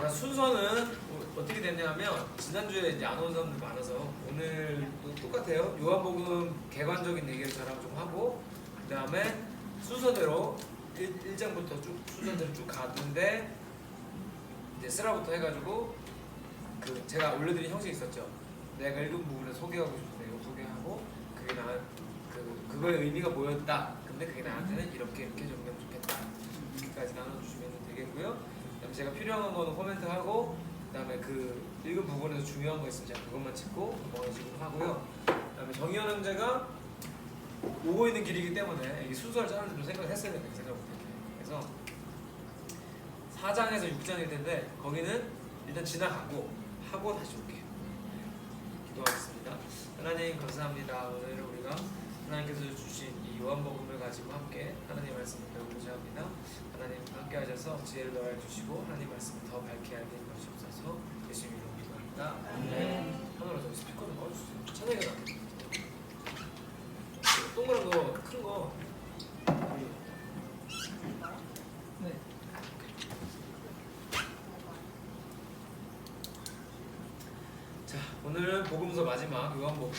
자, 순서는 어떻게 됐냐면 지난주에 이제 안 온 사람들 많아서 오늘도 똑같아요. 요한복음 개관적인 얘기를 저랑 좀 하고 그 다음에 순서대로 1장부터 쭉 순서대로 쭉 가는데 이제 쓰라부터 해가지고 그 제가 올려드린 형식이 있었죠. 내가 읽은 부분을 소개하고 싶은데 이거 소개하고 그게 그거의 의미가 뭐였다. 근데 그게 나한테는 이렇게 적으면 좋겠다. 이렇게까지 나눠주시면 되겠고요. 그다음에 제가 필요한 거는 코멘트하고 그다음에 그 읽은 부분에서 중요한 거 있으면 제가 그것만 짚고 그런 식으로 하고요. 그다음에 정의연 형제가 오고 있는 길이기 때문에 이 순서를 짜는 좀 생각을 했어야 된다고 생각을 못했어요. 그래서 4장에서 6장일 텐데 거기는 일단 지나가고 하고 다시 올게요. 기도하겠습니다. 하나님 감사합니다. 오늘 우리가 하나님께서 주신 이 요한복음을 가지고 함께 하나님 말씀을 배우고자 합니다. 하나님 함께 하셔서 지혜를 더하여 주시고 하나님 말씀을 더 밝게 알게 해주시옵소서. 예수님 이름으로 기도합니다. 아멘. 하늘로 저기 스피커 좀 넣어주세요. 찬양이 나. 동그란 거, 큰 거. 네. 자, 오늘은 복음서 마지막 요한복음.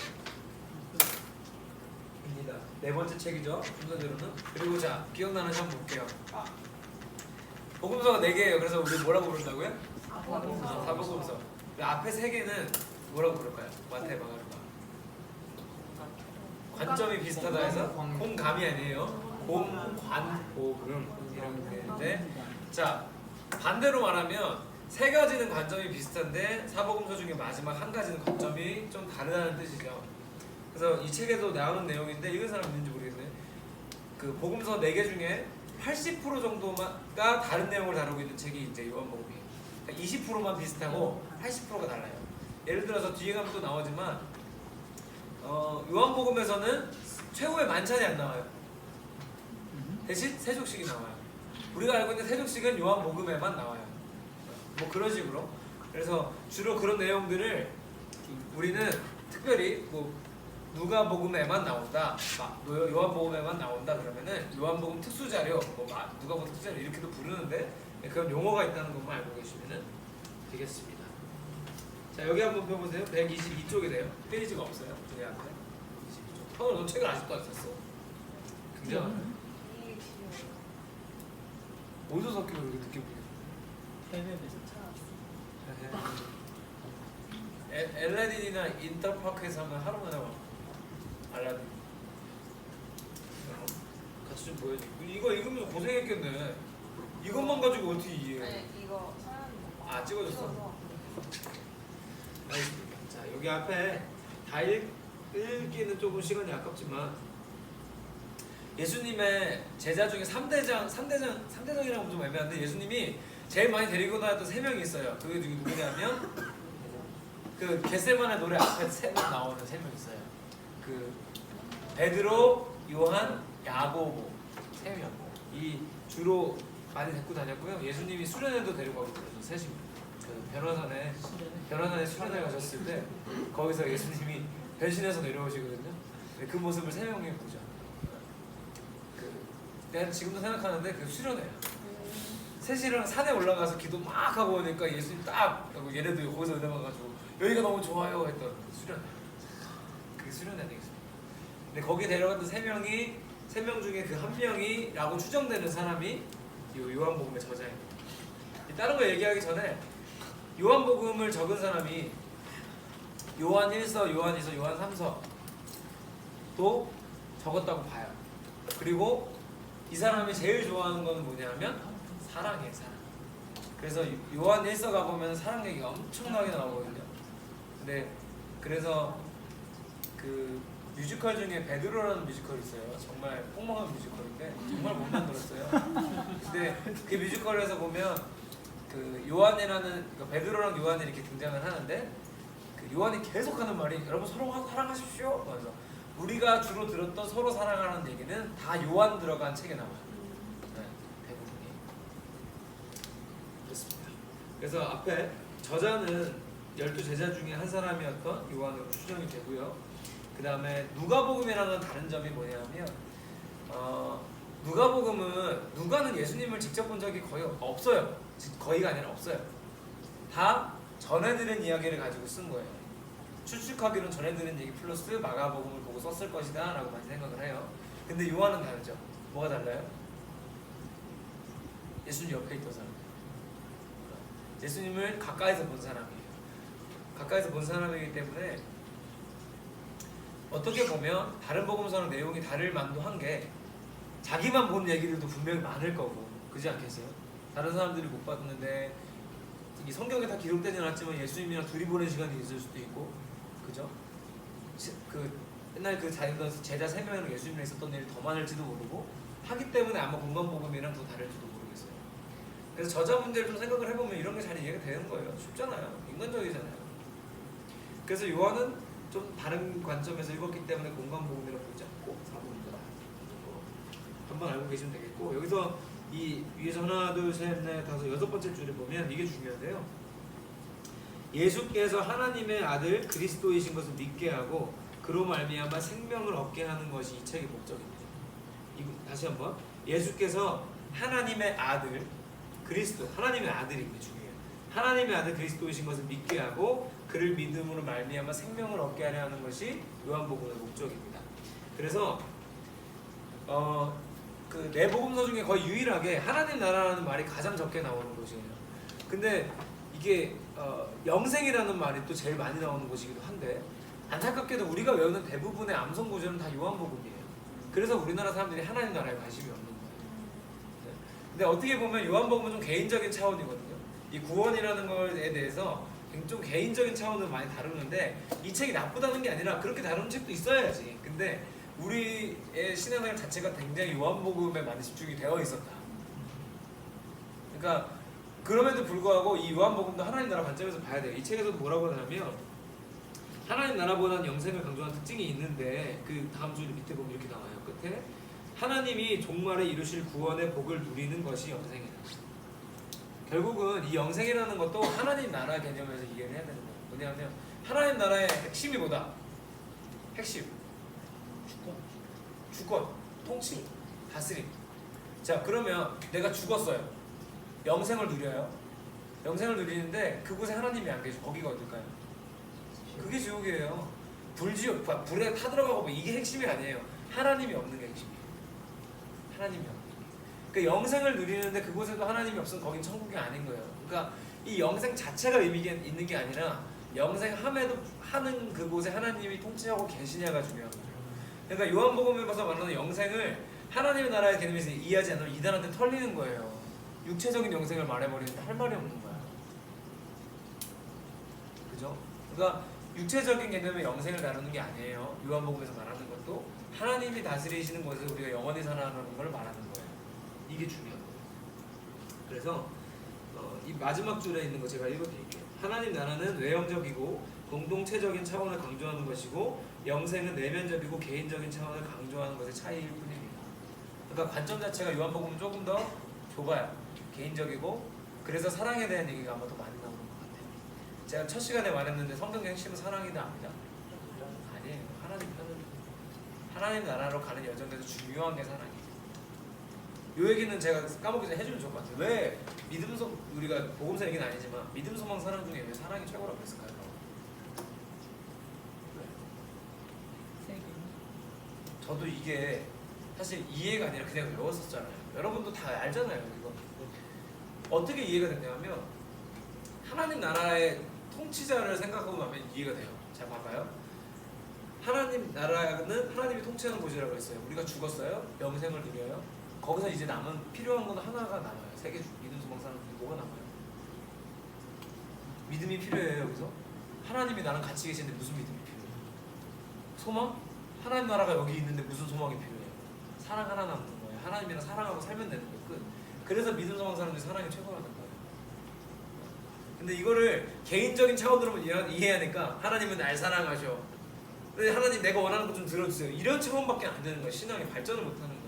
네 번째 책이죠. 순서대로는. 그리고 자, 기억나는 시 한번 볼게요. 복음서가 4개예요. 그래서 우리 뭐라고 부른다고요? 사복음서. 앞에 3개는 뭐라고 부를까요? 마태, 마가, 루카. 관점이 비슷하다 해서 공감이 아니에요. 공관복음이라고 되는데, 자 반대로 말하면 3가지는 관점이 비슷한데 사복음서 중에 마지막 1가지는 관점이 좀 다르다는 뜻이죠. 그래서 이 책에도 나오는 내용인데 읽은 사람 있는지 모르겠네. 그 복음서 4개 중에 80% 정도가 다른 내용을 다루고 있는 책이 이제 요한복음이에요. 그러니까 20%만 비슷하고 80%가 달라요. 예를 들어서 뒤에 가면 또 나오지만 요한복음에서는 최고의 만찬이 안 나와요. 대신 세족식이 나와요. 우리가 알고 있는 세족식은 요한복음에만 나와요. 뭐 그런 식으로. 그래서 주로 그런 내용들을 우리는 특별히 뭐 누가복음에만 나온다, 요한복음에만 나온다 그러면은 요한복음 특수자료, 뭐 누가복음 특수자료 이렇게도 부르는데 그런 용어가 있다는 것만 알고 계시면은 되겠습니다. 자, 여기 한번 펴보세요. 122쪽이래요. 페이지가 없어요. 저기 앞에 22쪽. 너 책을 아직도 안 썼어. 굉장하네. 어디서 섞이고 이렇게 늦게 보냐? 해외에서 찾았어. 엘라딘이나 인터파크에서 하면 하루 만에 와. 알라딘. 같이 좀 보여줘. 이거 읽으면서 고생했겠네. 이것만 가지고 어떻게 이해해? 네, 이거 사연 찍어줬어? 알겠습니다. 자, 여기 앞에 다 읽기는 조금 시간이 아깝지만 예수님의 제자 중에 3대장이라고 좀 애매한데 예수님이 제일 많이 데리고 다녔던 3명이 있어요. 그게 누구냐면 그 겟세마네 노래 앞에 3명 나오는 3명 있어요. 그 베드로, 요한, 야고보 3명. 이 주로 많이 데리고 다녔고요. 예수님이 수련회도 데리고 가고 그러죠. 셋이 그 변호사네 수련회 가셨을 때 거기서 예수님이 변신해서 내려오시거든요. 그 모습을 3명이 보죠. 내가 지금도 생각하는데 그 수련회야. 셋이랑 산에 올라가서 기도 막 하고 오니까 예수님 딱 얘네도 거기서 은혜 받아가지고 여기가 너무 좋아요 했던 수련회. 그게 수련회 되겠습니다. 근데 거기 데려갔던 3명 중에 그 1명이라고 추정되는 사람이 요한복음의 저자입니다. 다른 거 얘기하기 전에 요한복음을 적은 사람이 요한 1서, 요한 2서, 요한 3서도 적었다고 봐요. 그리고 이 사람이 제일 좋아하는 거는 뭐냐면 사랑이에요, 사랑. 그래서 요한 1서 가보면 사랑 얘기가 엄청나게 나오거든요. 근데 그래서 그 뮤지컬 중에 베드로라는 뮤지컬이 있어요. 정말 폭망한 뮤지컬인데 정말 못 만들었어요. 근데 그 뮤지컬에서 보면 그 요한이라는 그러니까 베드로랑 요한이 이렇게 등장을 하는데 그 요한이 계속하는 말이 여러분 서로 사랑하십시오. 그래서 우리가 주로 들었던 서로 사랑하는 얘기는 다 요한 들어간 책에 나와요. 네, 대부분이 그렇습니다. 그래서 앞에 저자는 12제자 중에 한 사람이었던 요한으로 추정이 되고요. 그 다음에 누가복음이랑은 다른 점이 뭐냐면 누가복음은 누가는 예수님을 직접 본 적이 거의 없어요. 거의가 아니라 없어요. 다 전해 들은 이야기를 가지고 쓴 거예요. 추측하기로는 전해 들은 얘기 플러스 마가복음을 보고 썼을 것이다 라고 많이 생각을 해요. 근데 요한은 다르죠. 뭐가 달라요? 예수님 옆에 있던 사람, 예수님을 가까이서 본 사람이에요. 가까이서 본 사람이기 때문에 어떻게 보면 다른 복음서랑 내용이 다를 만도 한 게 자기만 본 얘기들도 분명히 많을 거고, 그지 않겠어요? 다른 사람들이 못 봤는데 이 성경에 다 기록되진 않았지만 예수님이랑 둘이 보낸 시간이 있을 수도 있고, 그죠? 그 옛날 그 제자 3명이랑 예수님이랑 있었던 일이 더 많을지도 모르고 하기 때문에 아마 공간복음이랑 더 다를지도 모르겠어요. 그래서 저자 문제를 좀 생각을 해보면 이런 게 잘 이해가 되는 거예요. 쉽잖아요. 인간적이잖아요. 그래서 요한은 좀 다른 관점에서 읽었기 때문에 공간복음이라고 보지 않고 사복음이다. 한번 알고 계시면 되겠고, 여기서 이 위에서 하나 둘셋넷 다섯 6번째 줄에 보면 이게 중요한데요. 예수께서 하나님의 아들 그리스도이신 것을 믿게 하고 그로 말미암아 생명을 얻게 하는 것이 이 책의 목적입니다. 다시 한번, 예수께서 하나님의 아들 그리스도, 하나님의 아들입니다. 중요해요. 하나님의 아들 그리스도이신 것을 믿게 하고 그를 믿음으로 말미암아 생명을 얻게 하려 하는 것이 요한복음의 목적입니다. 그래서 그 네 복음서 중에 거의 유일하게 하나님 나라라는 말이 가장 적게 나오는 곳이에요. 근데 이게 영생이라는 말이 또 제일 많이 나오는 곳이기도 한데, 안타깝게도 우리가 외우는 대부분의 암송 구절은 다 요한복음이에요. 그래서 우리나라 사람들이 하나님 나라에 관심이 없는 거예요. 근데 어떻게 보면 요한복음은 좀 개인적인 차원이거든요. 이 구원이라는 것에 대해서 좀 개인적인 차원으로 많이 다루는데, 이 책이 나쁘다는 게 아니라 그렇게 다루는 책도 있어야지. 근데 우리의 신앙생활 자체가 굉장히 요한복음에 많이 집중이 되어 있었다. 그러니까 그럼에도 불구하고 이 요한복음도 하나님 나라 관점에서 봐야 돼요. 이 책에서 뭐라고 하냐면, 하나님 나라보다는 영생을 강조하는 특징이 있는데, 그 다음 줄 밑에 보면 이렇게 나와요. 끝에 하나님이 종말에 이루실 구원의 복을 누리는 것이 영생이다. 결국은 이 영생이라는 것도 하나님 나라 개념에서 이해를 해야 되는 거예요. 뭐냐면 하나님 나라의 핵심이 뭐다? 핵심 주권, 통치, 다스림. 자, 그러면 내가 죽었어요. 영생을 누려요. 영생을 누리는데 그곳에 하나님이 안 계셔. 거기가 어딜까요? 그게 지옥이에요. 불지옥, 불에 타들어가고 뭐 이게 핵심이 아니에요. 하나님이 없는 게 핵심이에요. 하나님이 없는 게. 그러니까 영생을 누리는데 그곳에도 하나님이 없으면 거긴 천국이 아닌 거예요. 그러니까 이 영생 자체가 의미가 있는 게 아니라 영생함에도 하는 그곳에 하나님이 통치하고 계시냐가 중요한 거죠. 그러니까 요한복음에서 말하는 영생을 하나님의 나라의 개념에서 이해하지 않으면 이단한테 털리는 거예요. 육체적인 영생을 말해버리는데 할 말이 없는 거야. 그죠? 그러니까 육체적인 개념의 영생을 다루는 게 아니에요. 요한복음에서 말하는 것도 하나님이 다스리시는 곳에서 우리가 영원히 살아가는 걸 말하는 거예요. 이게 중요한 거예요. 그래서 이 마지막 줄에 있는 거 제가 읽어드릴게요. 하나님 나라는 외형적이고 공동체적인 차원을 강조하는 것이고, 영생은 내면적이고 개인적인 차원을 강조하는 것의 차이일 뿐입니다. 그러니까 관점 자체가 요한복음은 조금 더 좁아요. 개인적이고, 그래서 사랑에 대한 얘기가 아마 더 많이 나오는 것 같아요. 제가 첫 시간에 말했는데 성경의 핵심은 사랑이다 아니다? 아니에요. 하나님 나라로 가는 여정에서 중요한 게 사랑이에요. 이 얘기는 제가 까먹기 전에 해주면 좋을 것 같아요. 왜 믿음소, 우리가 복음서 얘기는 아니지만 믿음, 소망, 사랑 중에 왜 사랑이 최고라고 했을까요? 저도 이게 사실 이해가 아니라 그냥 외웠었잖아요. 여러분도 다 알잖아요. 이거 어떻게 이해가 됐냐면, 하나님 나라의 통치자를 생각하고 나면 이해가 돼요. 자, 봐봐요. 하나님 나라는 하나님이 통치하는 곳이라고 했어요. 우리가 죽었어요. 영생을 누려요. 거기서 이제 남은 필요한 건 하나가 남아요. 세계 믿음, 소망, 사랑 중에 뭐가 남아요? 믿음이 필요해요. 여기서 하나님이 나랑 같이 계시는데 무슨 믿음이 필요해요? 소망? 하나님 나라가 여기 있는데 무슨 소망이 필요해요? 사랑 하나 남는 거예요. 하나님이랑 사랑하고 살면 되는 거예요. 끝. 그래서 믿음, 소망, 사랑 중에 사랑이 최고라는 거예요. 근데 이거를 개인적인 차원으로 이해하니까 하나님은 날 사랑하셔. 근데 하나님 내가 원하는 거 좀 들어주세요. 이런 차원밖에 안 되는 거예요. 신앙이 발전을 못하는 거예요.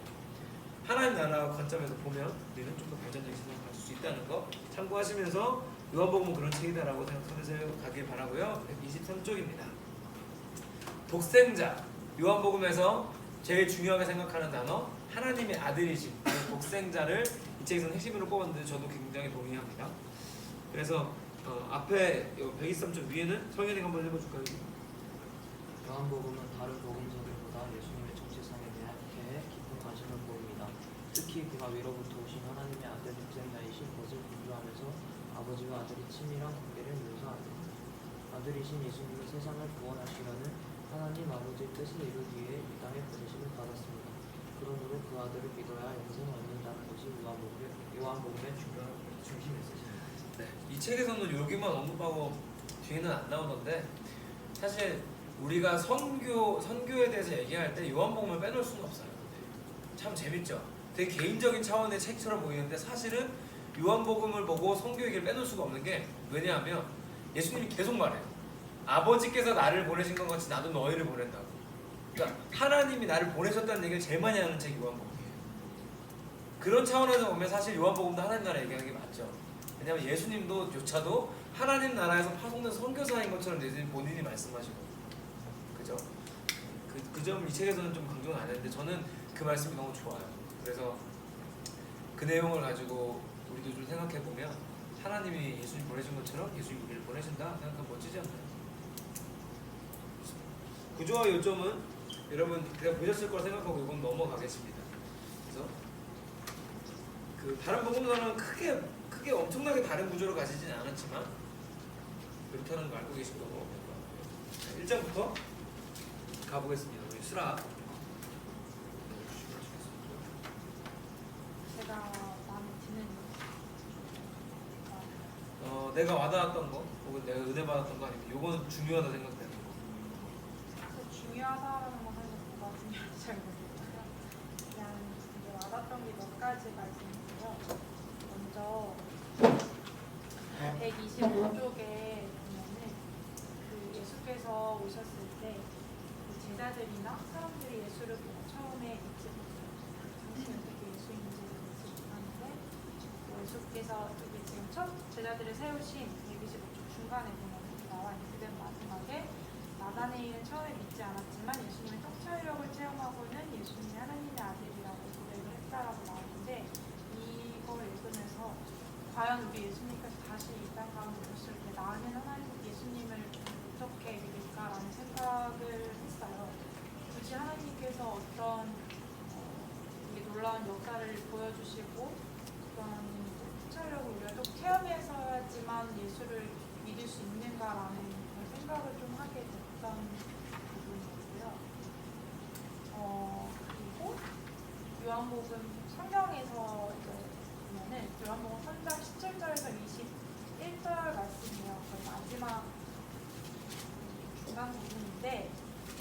하나님 나라 관점에서 보면 우리는 좀 더 발전적인 신앙을 가질 수 있다는 거 참고하시면서 요한복음은 그런 책이다라고 생각하면서 가길 바라고요. 123쪽입니다. 독생자. 요한복음에서 제일 중요하게 생각하는 단어, 하나님의 아들이신 독생자를 이 책에서는 핵심으로 꼽았는데 저도 굉장히 동의합니다. 그래서 앞에 123쪽 위에는 성현이가 한번 해봐줄까요? 요한복음은 다른 복음서들보다 예수님의 정체성에 대해 깊은 관심을 보입니다. 특히 그가 위로부터 오신 하나님의 아들 독생자이신 것을 강조하면서 아버지와 아들의 친밀한 관계를 묘사합니다. 아들이신 예수님은 세상을 구원하시려는 하나님 아버지의 뜻을 이루기 위해 이 땅에 보내심을 받았습니다. 그러므로 그 아들을 믿어야 영생을 얻는다는 것이 요한복음의 중심 메시지입니다. 네, 이 책에서는 여기만 언급하고 뒤에는 안 나오는데 사실 우리가 선교에 대해서 얘기할 때 요한복음을 빼놓을 수는 없어요. 참 재밌죠. 되게 개인적인 차원의 책처럼 보이는데 사실은 요한복음을 보고 선교 얘기를 빼놓을 수가 없는 게 왜냐하면 예수님이 계속 말해요. 아버지께서 나를 보내신 것 같이 나도 너희를 보낸다고. 그러니까 하나님이 나를 보내셨다는 얘기를 제일 많이 하는 책이 요한복음이에요. 그런 차원에서 보면 사실 요한복음도 하나님 나라 얘기하는 게 맞죠. 왜냐하면 예수님도 조차도 하나님 나라에서 파송된 선교사인 것처럼 예수님 본인이 말씀하시고, 그죠? 그 점 이 책에서는 좀 강조는 안 했는데 저는 그 말씀이 너무 좋아요. 그래서 그 내용을 가지고 우리도 좀 생각해 보면 하나님이 예수님 보내신 것처럼 예수님이 우리를 보내신다 생각하면 멋지지 않나요? 구조와 요점은 여러분 그냥 보셨을 거라 생각하고 이건 넘어가겠습니다. 그래서 그 다른 복음서는 크게 엄청나게 다른 구조를 가지진 않았지만 그렇다는 거 알고 계신 거고 1장부터 가보겠습니다. 우리 수라 제가 마음에 드는 내가 와닿았던 거 혹은 내가 은혜 받았던 거 아니면 이건 중요하다 생각되는 거. 중요하다라는 건 사실 뭐가 중요한지 잘 모르겠어요. 그냥 이제 와닿았던 게 몇 가지 말씀인데요. 먼저 125쪽에 보면은 그 예수께서 오셨을 때 그 제자들이나 사람들이 예수를 보고 처음에 믿지 못해요. 당신이 어떻게 예수인지 믿지 못하는데 예수께서 여기 지금 첫 제자들을 세우신 125쪽 중간에 보면 나와 있는 그대로 마지막에 나다네일은 처음에 믿지 않았지만 예수님의 통찰력을 체험하고는 예수님이 하나님의 아들이라고 고백을 했다라고 나오는데 이걸 읽으면서 과연 우리 예수님께서 다시 이 땅 가운데 오셨을 때 나는 하나님 예수님을 어떻게 믿을까라는 생각을 했어요. 굳이 하나님께서 어떤 이게 놀라운 역사를 보여주시고 그런 통찰력을 우리가 또 체험해서야지만 예수를 믿을 수 있는가라는 생각을 좀 하게 됐던 부분이었고요. 그리고 요한복음 성경에서 이제 보면은 요한복음 3장 17절에서 21절 말씀이에요. 거의 마지막 중간 부분인데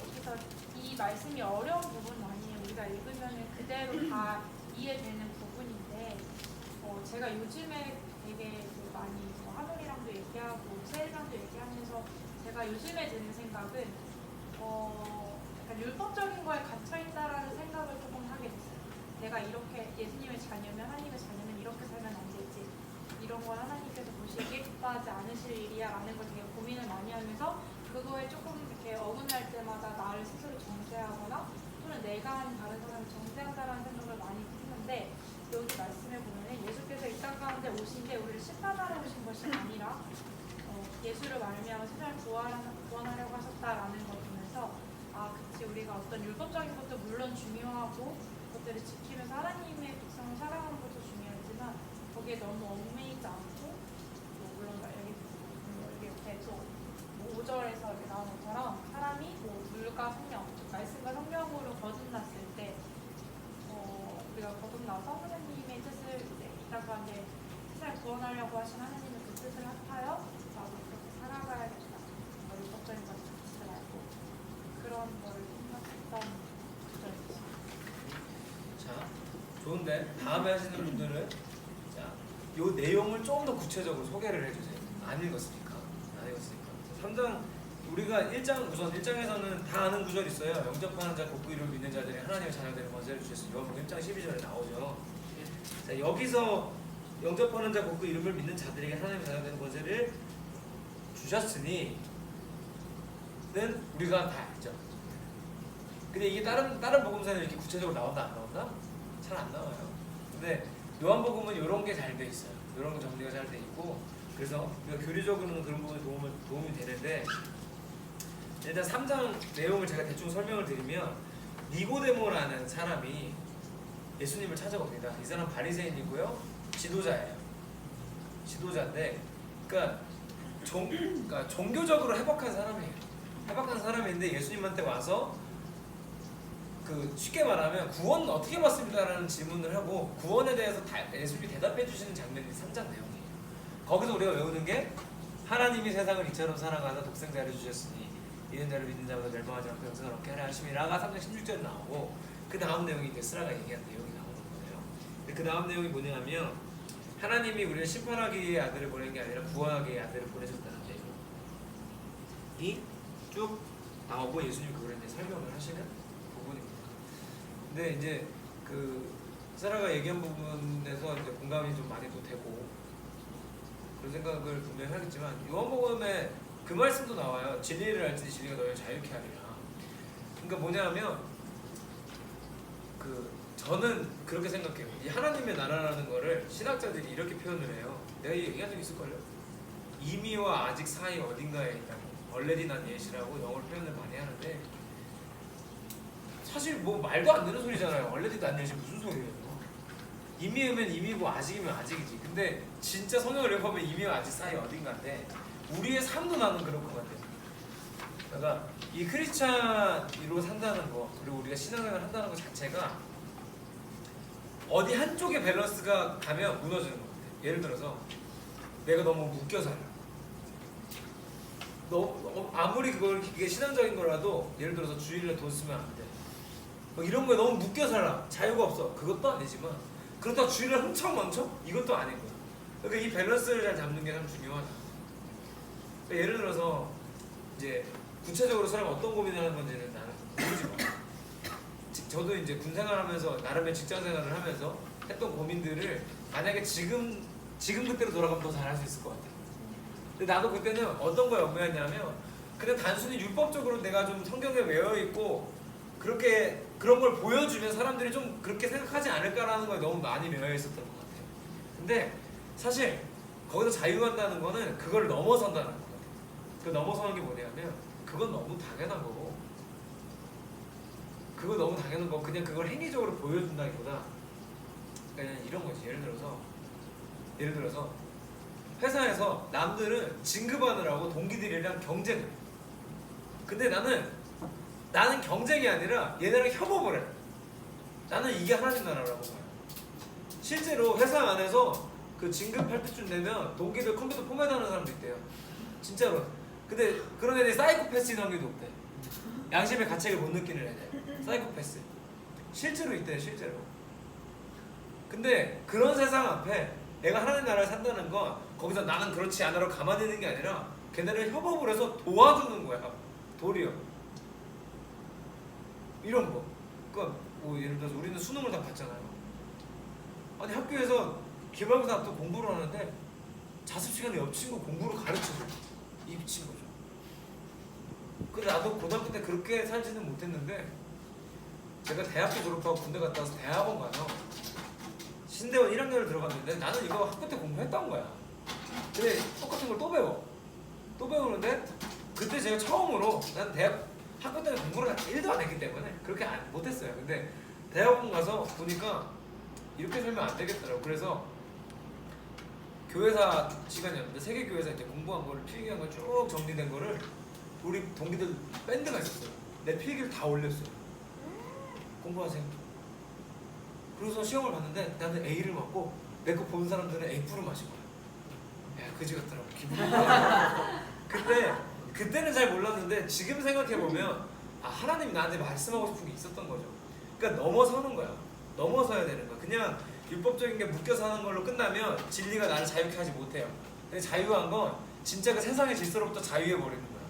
여기서 이 말씀이 어려운 부분은 아니에요. 우리가 읽으면은 그대로 다 이해되는 부분인데 제가 요즘에 되게 많이 하늘이랑도 얘기하고 세일랑도 얘기하면서 제가 요즘에 드는 생각은 약간 율법적인 거에 갇혀있다라는 생각을 조금 하게 됐어요. 내가 이렇게 예수님의 자녀면 하나님의 자녀면 이렇게 살면 안 되지 이런 걸 하나님께서 보시기에 기뻐하지 않으실 일이야 라는 걸 되게 고민을 많이 하면서 그거에 조금 이렇게 어긋날 때마다 나를 스스로 정죄하거나 또는 내가 아닌 다른 사람을 정죄한다라는 생각을 많이 했는데 여기 말씀에 보면 예수께서 이 땅 가운데 오신 게 우리를 심판하러 오신 것이 아니라 예수를 말미암아 세상을 구원하려고 하셨다라는 걸 보면서 그치 우리가 어떤 율법적인 것도 물론 중요하고 그것들을 지키면서 하나님의 백성을 사랑하는 것도 중요하지만 거기에 너무 얽매이지 않고 물론 여기 옆에 또 5절에서 이렇게 나오는 것처럼 사람이 물과 성령, 말씀과 성령으로 거듭났을 때 우리가 거듭나서 하나님의 뜻을 이 땅 가운데 세상을 구원하려고 하신 하나님의 그 뜻을 합하여 나도 그렇게 살아가야겠다. 율법적인 것을 갖지 말고 그런 거를 생각했던 구절이었습니다. 자, 좋은데 다음에 하시는 분들은 자, 요 내용을 좀 더 구체적으로 소개를 해주세요. 안 읽었으니까. 3장 우리가 1장 우선 1장에서는 다 아는 구절 있어요. 영접하는 자 곧 그 이름을 믿는 자들이 하나님의 자녀되는 권세를 주셨으니 요한복음 1장 12절에 나오죠. 자, 여기서 영접하는 자 곧 그 이름을 믿는 자들에게 하나님의 자녀되는 권세를 주셨으니 는 우리가 다 알죠. 근데 이게 다른 복음서에는 이렇게 구체적으로 나온다 안 나온다? 잘 안 나와요. 근데 요한복음은 이런 게 잘 돼 있어요. 이런 거 정리가 잘 돼 있고 그래서 우리가 교리적으로는 그런 부분에 도움이 되는데 일단 3장 내용을 제가 대충 설명을 드리면 니고데모라는 사람이 예수님을 찾아옵니다. 이 사람 바리새인이고요. 지도자예요. 지도자인데 그러니까 종교적으로 해박한 사람이에요. 해박한 사람인데 예수님한테 와서 그 쉽게 말하면 구원은 어떻게 받습니다라는 질문을 하고 구원에 대해서 예수님이 대답해 주시는 장면이 3장 내용이에요. 거기서 우리가 외우는 게 하나님이 세상을 이처럼 사랑하사 독생자를 주셨으니 이는 자를 믿는 자마다 멸망하지 않고 영생을 얻게 하려 하심이라가 3장 16절에 나오고 그 다음 내용이 데스라가 얘기한 내용이 나오는 거예요. 근데 그 다음 내용이 뭐냐면 하나님이 우리를 심판하기 위해 아들을 보낸 게 아니라 구원하기 위해 아들을 보내셨다는 내용이 쭉 나오고 예수님이 그걸 이제 설명을 하시는 부분입니다. 근데 이제 그 사라가 얘기한 부분에서 이제 공감이 좀 많이 또 되고 그런 생각을 분명히 하겠지만 요한복음에 그 말씀도 나와요. 진리를 알지니 진리가 너희를 자유케 하리라. 그러니까 뭐냐면 저는 그렇게 생각해요. 이 하나님의 나라라는 거를 신학자들이 이렇게 표현을 해요. 내가 얘기한 적 있을걸요? 이미와 아직 사이 어딘가에 있다고. 얼레디 난 예시라고 영어로 표현을 많이 하는데 사실 뭐 말도 안 되는 소리잖아요. 얼레디 난 예시 무슨 소리예요? 이미면 이미고 아직이면 아직이지. 근데 진짜 성경을 읽어보면 이미와 아직 사이 어딘가인데 우리의 삶도 나는 그럴 것 같아요. 그러니까 이 크리스찬으로 산다는 거 그리고 우리가 신앙생활을 한다는 것 자체가 어디 한쪽의 밸런스가 가면 무너지는 것 같아요. 예를 들어서 내가 너무 묶여 살아. 아무리 그게 신앙적인 거라도 예를 들어서 주일에 돈 쓰면 안 돼. 뭐 이런 거에 너무 묶여 살아. 자유가 없어. 그것도 아니지만 그렇다고 주일에 흥청망청? 이것도 아닌 거야. 그러니까 이 밸런스를 잘 잡는 게 참 중요하다. 그러니까 예를 들어서 이제 구체적으로 사람이 어떤 고민을 하는 건지는 나는 모르지만 저도 이제 군 생활하면서 나름의 직장 생활을 하면서 했던 고민들을 만약에 지금 그때로 돌아가면 더 잘할 수 있을 것 같아요. 근데 나도 그때는 어떤 거에 얽매였냐면 그냥 단순히 율법적으로 내가 좀 성경에 외워 있고 그렇게 그런 걸 보여주면 사람들이 좀 그렇게 생각하지 않을까라는 거에 너무 많이 매여 있었던 것 같아요. 근데 사실 거기서 자유한다는 거는 그걸 넘어선다는 것 같아요. 그 넘어서는 게 뭐냐면 그건 너무 당연한 거고 그거 너무 당연한 거 그냥 그걸 행위적으로 보여준다기보다 그냥 이런 거지. 예를 들어서 회사에서 남들은 진급하느라고 동기들이랑 경쟁을 해. 근데 나는 경쟁이 아니라 얘네랑 협업을 해. 나는 이게 하나님 나라라고 봐요. 실제로 회사 안에서 그 진급할 때쯤 되면 동기들 컴퓨터 포맷하는 사람도 있대요. 진짜로. 근데 그런 애들이 사이코패스인 확률이 높대. 양심의 가책을 못 느끼는 애들. 사이코패스. 실제로 있대요. 실제로. 근데 그런 세상 앞에 내가 하나님 나라를 산다는 건 거기서 나는 그렇지 않아라고 가만히 있는 게 아니라 걔네를 협업을 해서 도와주는 거야. 도리어. 이런 거. 그러니까 뭐 예를 들어서 우리는 수능을 다 봤잖아요. 아니 학교에서 기말고사 앞두고 공부를 하는데 자습 시간에 옆 친구 공부를 가르쳐줘. 이 미친 거죠. 근데 나도 고등학교 때 그렇게 살지는 못했는데 제가 대학교 졸업하고 군대 갔다 와서 대학원 가서 신대원 1학년을 들어갔는데 나는 이거 학교 때 공부했던 거야. 근데 똑같은 걸 또 배우는데 그때 제가 처음으로 난 학교 때는 공부를 1도 안 했기 때문에 그렇게 못했어요. 근데 대학원 가서 보니까 이렇게 살면 안 되겠더라고. 그래서 교회사 시간이었는데 세계교회사 이제 공부한 거를 필기한 걸 쭉 정리된 거를 우리 동기들 밴드가 있었어요. 내 필기를 다 올렸어요. 공부하세요. 그래서 시험을 봤는데 나는 A를 맞고 내 거 본 사람들은 F를 마신 거야. 야 그지 같더라고. 기분이. 그때는 잘 몰랐는데 지금 생각해보면 아 하나님이 나한테 말씀하고 싶은 게 있었던 거죠. 그러니까 넘어서는 거야. 넘어서야 되는 거야. 그냥 율법적인 게 묶여 사는 걸로 끝나면 진리가 나를 자유케 하지 못해요. 근데 자유한 건 진짜 그 세상의 질서로부터 자유해버리는 거야.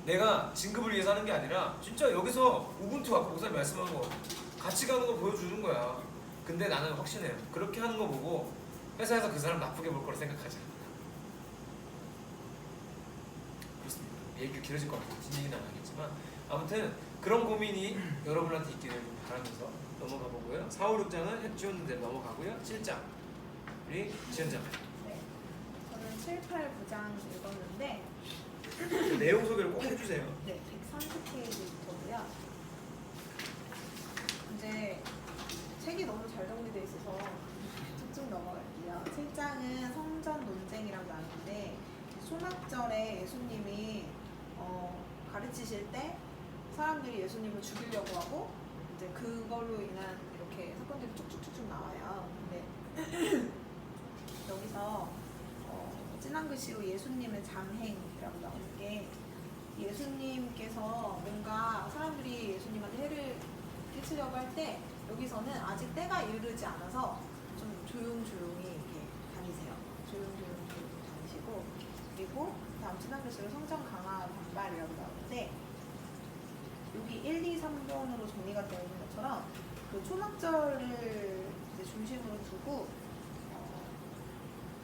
내가 진급을 위해서 하는 게 아니라 진짜 여기서 우분투 아까 목사님 말씀한 거 같이 가는 거 보여주는 거야. 근데 나는 확신해요. 그렇게 하는 거 보고 회사에서 그 사람 나쁘게 볼 거라 생각하지 않는다. 그렇습니다. 얘기가 길어질 것 같아요. 진행이 나가겠지만 아무튼 그런 고민이 여러분한테 있기를 바라면서 넘어가 보고요. 4, 5, 6장은 지원된 대로 넘어가고요. 7장 우리 지원장. 네. 저는 7, 8부장 읽었는데 그 내용 소개를 꼭 해주세요. 네, 130페이지부터고요. 이제 책이 너무 잘 정리되어 있어서 쭉쭉 넘어갈게요. 7장은 성전 논쟁이라고 하는데 초막절에 예수님이 가르치실 때 사람들이 예수님을 죽이려고 하고 이제 그걸로 인한 이렇게 사건들이 쭉쭉쭉쭉 나와요. 근데 여기서 진한 글씨로 예수님의 장행이라고 나오는 게 예수님께서 뭔가 사람들이 예수님한테 해를 끼치려고 할 때 여기서는 아직 때가 이르지 않아서 좀 조용조용히 이렇게 다니세요. 조용조용히 다니시고 그리고 다음 진한 글씨로 성전 강화 반발이라고 나오는데 여기 1, 2, 3번으로 정리가 되어 있는 것처럼 그 초막절을 이제 중심으로 두고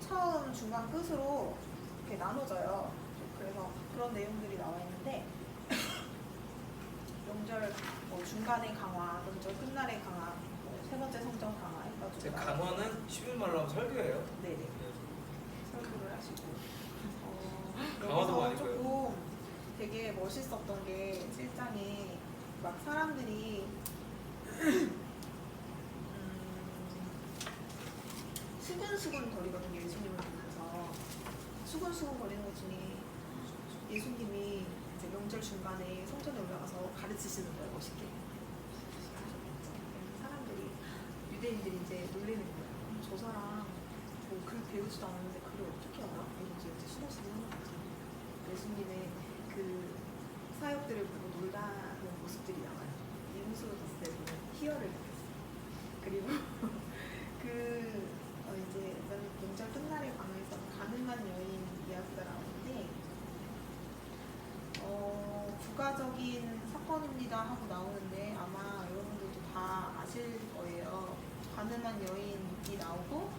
처음, 중간, 끝으로 이렇게 나눠져요. 그래서 그런 내용들이 나와 있는데 명절 중간에 강화, 명절 끝날에 강화, 세 번째 성전 강화 해가지고 제 강화는 쉬운 말로 하면 설교예요. 네네 설교를 하시고 강화도 여기서 많이 조금 되게 멋있었던 게 7장에 막 사람들이 수근수근 거리거든요. 예수님을 보면서 수근수근 거리는 것 중에 예수님이 이제 명절 중간에 성전에 올라가서 가르치시는 거예요. 멋있게 하셨겠죠. 사람들이 유대인들이 이제 놀리는 거예요. 저 사람 뭐 글 배우지도 않았는데 글을 어떻게 알아? 이러면서 이제 수고수고 하는 거죠. 예수님의 그 사역들을 보고 놀라는 모습들이 나와요. 이무수로 봤을 때 보면 희열을 느꼈어요. 그리고 이제 명절 끝날에 관해서 가늠한 여인 이야기가 나오는데 부가적인 사건입니다 하고 나오는데 아마 여러분들도 다 아실 거예요. 가늠한 여인이 나오고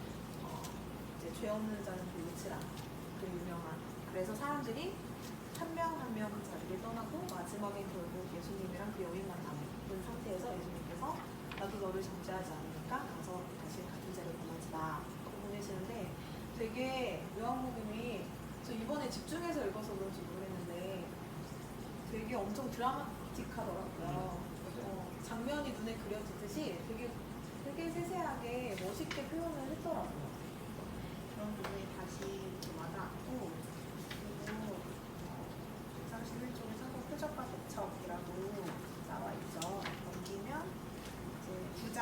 이제 죄 없는 자는 불붙이라 그 유명한. 그래서 사람들이 한 명 한 명 그 자리를 떠나고 마지막에 결국 예수님이랑 그 여인만 남은 상태에서 예수님께서 나도 너를 정죄하지 않으니까 가서 다시 같은 죄를 범하지 마 보내시는데 되게 요한복음이 저 이번에 집중해서 읽어서 그런지 모르겠는데 되게 엄청 드라마틱하더라고요. 장면이 눈에 그려지듯이 되게 세세하게 멋있게 표현을 했더라고요. 그런 부분이 다시 와닿고 그리고 131쪽에 성경 표적과 대척이라고 나와 있죠. 넘기면 이제 9장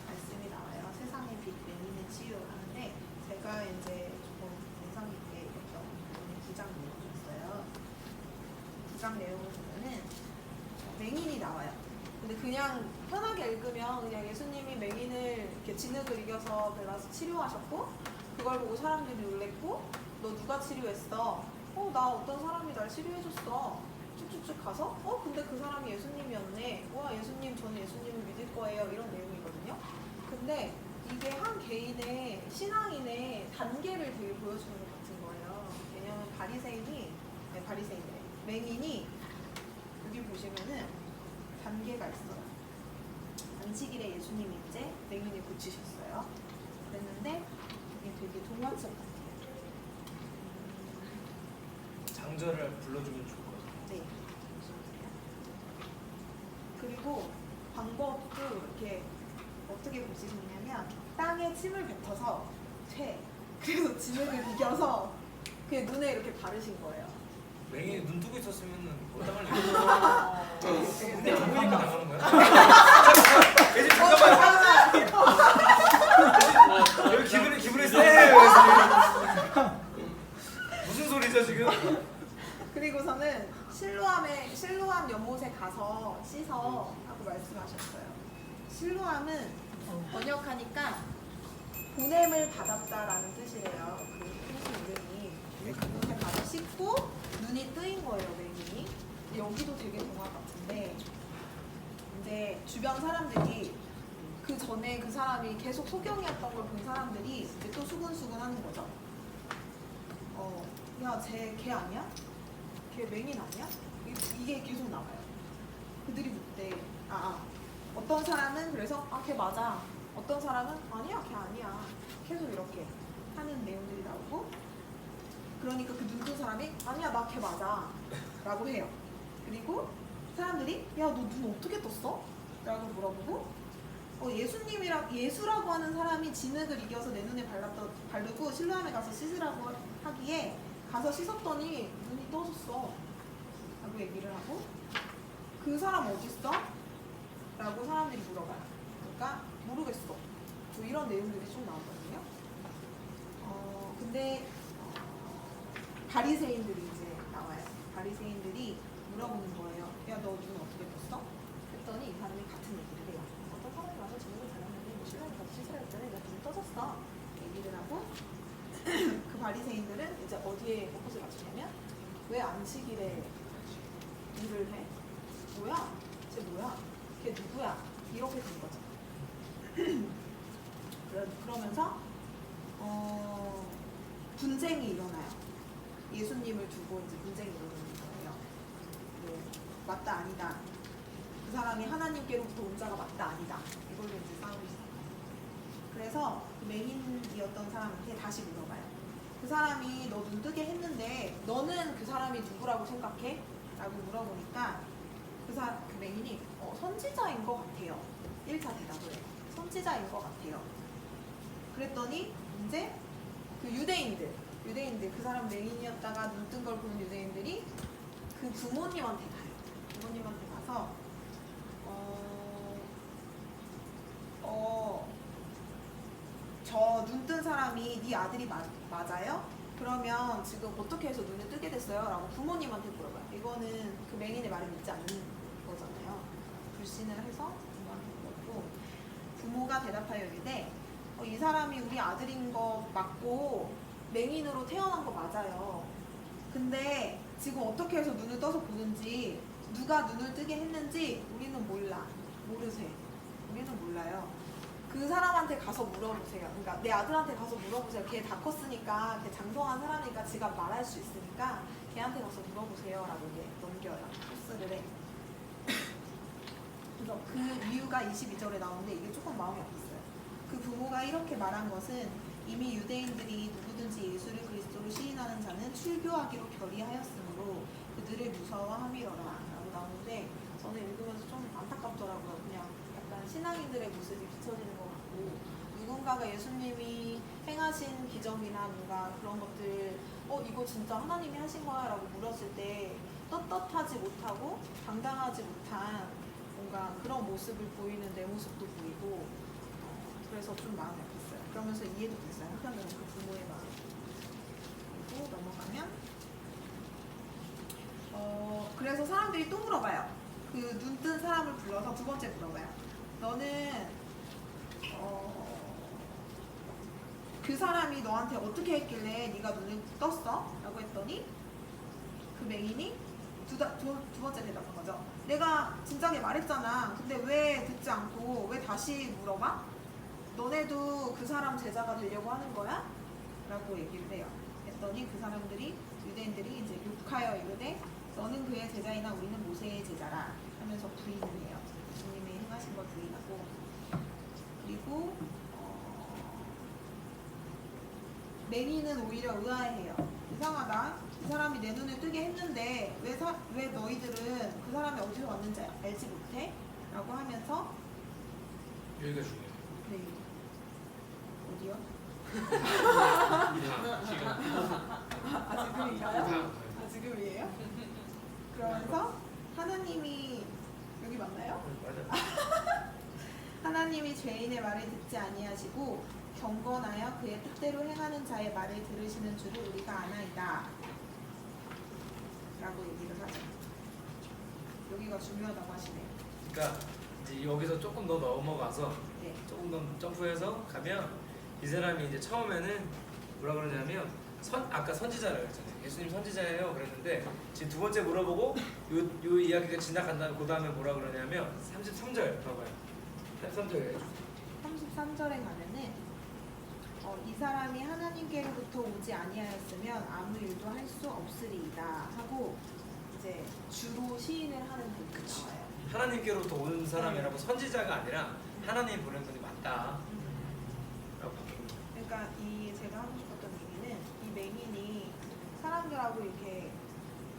말씀이 나와요. 세상의 빛 맹인의 치유 하는데 제가 이제 조금 인상 깊게 읽었던 부분이 9장 내용이었어요. 9장 내용을 보면은 맹인이 나와요. 근데 그냥 편하게 읽으면 그냥 예수님이 맹인을 이렇게 진흙을 이겨서 발라서 치료하셨고 그걸 보고 사람들이 놀랬고 너 누가 치료했어? 나 어떤 사람이 날 치료해줬어. 쭉쭉쭉 가서 근데 그 사람이 예수님이었네. 와 예수님 저는 예수님을 믿을 거예요. 이런 내용이거든요. 근데 이게 한 개인의 신앙인의 단계를 되게 보여주는 것 같은 거예요. 왜냐면 바리새인이래. 맹인이 여기 보시면은 단계가 있어요. 안식일에 예수님이 이제 맹인을 고치셨어요. 그랬는데 이게 되게 동화책 같아요. 장절을 불러주면 좋을 것 같아요. 네. 그리고 방법도 이렇게 어떻게 보시냐면 땅에 침을 뱉어서 그래서 진흙을 이겨서 그 눈에 이렇게 바르신 거예요. 맹인이 눈 뜨고 있었으면 어떡할 네. 일이야? 눈이 안 보이니까 나가는 거야? 예지 잠깐만. 여기 기분이 세요. 무슨 소리죠 지금? 그리고서는 실로암 연못에 가서 씻어 하고 말씀하셨어요. 실로암은 번역하니까 보냄을 받았다라는 뜻이래요. 그 뜻이 이름이 그곳에 가서 씻고 눈이 뜨인 거예요, 맹인이. 여기도 되게 동화 같은데 이제 주변 사람들이 그 전에 그 사람이 계속 소경이었던 걸 본 사람들이 이제 또 수근수근 하는 거죠. 야, 걔 아니야? 걔 맹인 아니야? 이게 계속 나와요. 그들이 묻대. 어떤 사람은 그래서 걔 맞아. 어떤 사람은 아니야, 걔 아니야. 계속 이렇게 하는 내용들이 나오고 그러니까 그 눈 뜬 사람이 아니야 나 걔 맞아 라고 해요. 그리고 사람들이 야 너 눈 어떻게 떴어? 라고 물어보고 예수라고 하는 사람이 진흙을 이겨서 내 눈에 바르고 실로암에 가서 씻으라고 하기에 가서 씻었더니 눈이 떠졌어 라고 얘기를 하고 그 사람 어딨어? 라고 사람들이 물어봐요. 그러니까 모르겠어. 뭐 이런 내용들이 좀 나오거든요. 근데 바리새인들이 이제 나와요. 바리새인들이 물어보는 거예요. 야 너 눈 어떻게 떴어? 그랬더니 이 사람이 같은 얘기를 해요. 어떤 사람이 와서 진흙을 발랐는데 뭐 실로암에 가서 씻으라 했더니 나 눈이 떠졌어 얘기를 하고 그 바리새인들은 이제 어디에 포커스를 맞추냐면 왜 안식일에 일을 해? 뭐야? 쟤 뭐야? 걔 누구야? 이렇게 된 거죠. 그러면서 분쟁이 일어나요. 예수님을 두고 이제 분쟁이 일어나는 거예요. 맞다 아니다. 그 사람이 하나님께로부터 온 자가 맞다 아니다. 이걸로 이제 싸우기 시작해요. 그래서 그 맹인이었던 사람한테 다시 물어봐요. 그 사람이 너 눈 뜨게 했는데 너는 그 사람이 누구라고 생각해? 라고 물어보니까 그 맹인이 선지자인 것 같아요. 1차 대답을 해요. 선지자인 것 같아요. 그랬더니 이제 그 유대인들 그 사람 맹인이었다가 눈 뜬 걸 보는 유대인들이 그 부모님한테 가요. 부모님한테 가서 저 눈 뜬 사람이 네 아들이 맞아요? 그러면 지금 어떻게 해서 눈을 뜨게 됐어요? 라고 부모님한테 물어봐요. 이거는 그 맹인의 말을 믿지 않는 거잖아요. 불신을 해서 부모한테 물었고 부모가 대답하여 이르되 이 사람이 우리 아들인 거 맞고 맹인으로 태어난 거 맞아요. 근데 지금 어떻게 해서 눈을 떠서 보는지 누가 눈을 뜨게 했는지 우리는 모르세요. 우리는 몰라요. 그 사람한테 가서 물어보세요. 그러니까 내 아들한테 가서 물어보세요. 걔 다 컸으니까 걔 장성한 사람이니까 지가 말할 수 있으니까 걔한테 가서 물어보세요 라고 이제 넘겨요. 토스를 해. 그래서 그 이유가 22절에 나오는데 이게 조금 마음이 아팠어요. 그 부모가 이렇게 말한 것은 이미 유대인들이 누구든지 예수를 그리스도로 시인하는 자는 출교하기로 결의하였으므로 그들을 무서워함이로라 라고 나오는데 저는 읽으면서 좀 안타깝더라고요. 그냥 약간 신앙인들의 모습이 비춰지는 것 같고 누군가가 예수님이 행하신 기적이나 뭔가 그런 것들 이거 진짜 하나님이 하신 거야 라고 물었을 때 떳떳하지 못하고 당당하지 못한 뭔가 그런 모습을 보이는 내 모습도 보이고 그래서 좀 마음이 아팠어요. 그러면서 이해도 됐어요. 한편으로는 그 부모의 마음. 그리고 넘어가면 그래서 사람들이 또 물어봐요. 그 눈 뜬 사람을 불러서 두 번째 물어봐요. 너는 그 사람이 너한테 어떻게 했길래 네가 눈을 떴어? 라고 했더니 그 맹인이 두 번째 대답한 거죠. 내가 진작에 말했잖아. 근데 왜 듣지 않고 왜 다시 물어봐? 너네도 그 사람 제자가 되려고 하는 거야? 라고 얘기를 해요. 했더니 그 사람들이 유대인들이 이제 욕하여 이르되 너는 그의 제자이나 우리는 모세의 제자라 하면서 부인을 해요. 예수님이 행하신 걸 부인하고 그리고 맹인은 오히려 의아해해요. 이상하다. 이 사람이 내 눈을 뜨게 했는데 왜 너희들은 그 사람이 어디서 왔는지 알지 못해? 라고 하면서 여기가 중요해요. 네. 어디요? 지금 지금인가요? 지금이에요? 그러면서 하나님이 여기 맞나요? 맞아요. 하나님이 죄인의 말을 듣지 아니하시고 경건하여 그의 뜻대로 행하는 자의 말을 들으시는 줄을 우리가 아나이다 라고 얘기를 하죠. 여기가 중요하다고 하시네요. 그러니까 이제 여기서 조금 더 넘어가서 네. 조금 더 점프해서 가면 이 사람이 이제 처음에는 뭐라 그러냐면 아까 선지자라고 했잖아요. 예수님 선지자예요 그랬는데 지금 두 번째 물어보고 요 이야기가 지나간 다음에 그 다음에 뭐라 그러냐면 33절 봐봐요. 33절에 33절에 가면은 이 사람이 하나님께로부터 오지 아니하였으면 아무 일도 할 수 없으리이다 하고 이제 주로 시인을 하는 부분이 나와요. 하나님께로부터 온 사람이라고 선지자가 아니라 하나님 보낸 분이 맞다. 라고 바뀝니다. 그러니까 제가 하고 싶었던 얘기는 이 맹인이 라고 이렇게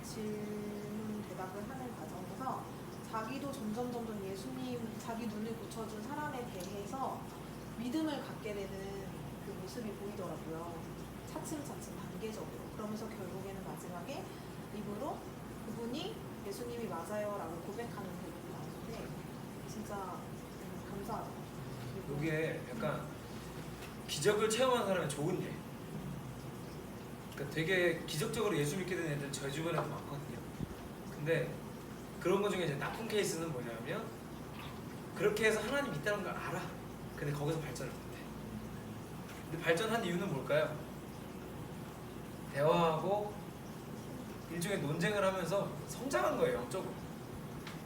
질문 대답을 하는 과정에서 자기도 점점 예수님, 자기 눈을 붙여준 사람에 대해서 믿음을 갖게 되는 그 모습이 보이더라고요. 차츰차츰 단계적으로. 그러면서 결국에는 마지막에 입으로 그분이 예수님이 맞아요라고 고백하는 부분이 나오는데 진짜 감사하더라고요. 이게 약간 기적을 체험한 사람의 좋은 예. 그러니까 되게 기적적으로 예수 믿게 된 애들 저희 주변에도 많거든요. 근데 그런 것 중에 이제 나쁜 케이스는 뭐냐면 그렇게 해서 하나님 있다는 걸 알아. 근데 거기서 발전을 못해. 근데 발전한 이유는 뭘까요? 대화하고 일종의 논쟁을 하면서 성장한 거예요.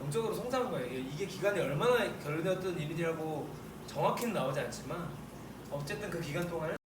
영적으로 성장한 거예요. 이게 기간이 얼마나 결례되었던 일이라고 정확히는 나오지 않지만 어쨌든 그 기간 동안은